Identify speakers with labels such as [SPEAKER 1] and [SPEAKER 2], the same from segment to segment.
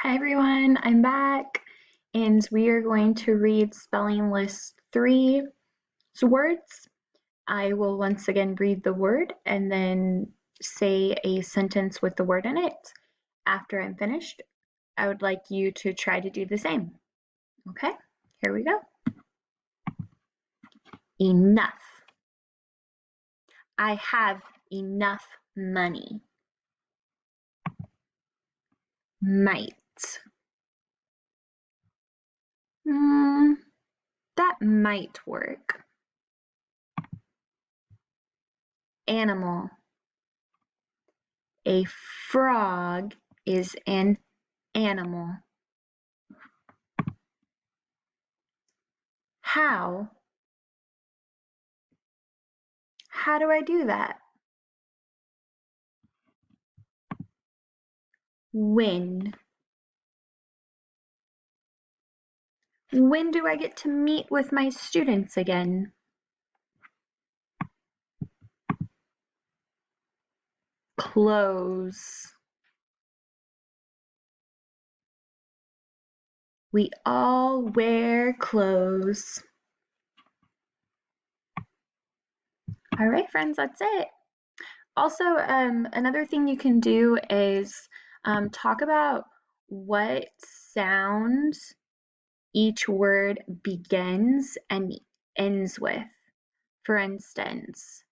[SPEAKER 1] Hi everyone, I'm back and we are going to read spelling list 3 words. I will once again read the word and then say a sentence with the word in it. After I'm finished, I would like you to try to do the same. Okay, here we go. Enough. I have enough money. Might. That might work. Animal. A frog is an animal. How? How do I do that? When? When do I get to meet with my students again? Clothes. We all wear clothes. All right, friends, that's it. Also, another thing you can do is talk about what sounds each word begins and ends with. For instance,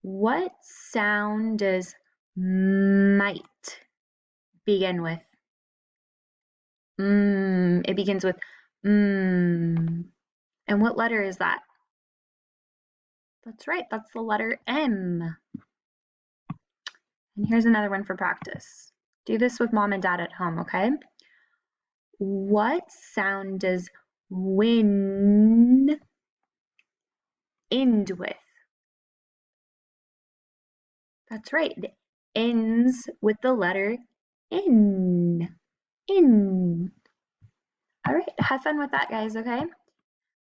[SPEAKER 1] what sound does might begin with? It begins with And what letter is that? That's right, that's the letter M. And here's another one for practice. Do this with mom and dad at home, okay? What sound does win end with? That's right, it ends with the letter N. In. All right, have fun with that, guys, okay?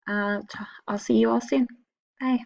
[SPEAKER 1] I'll see you all soon. Bye.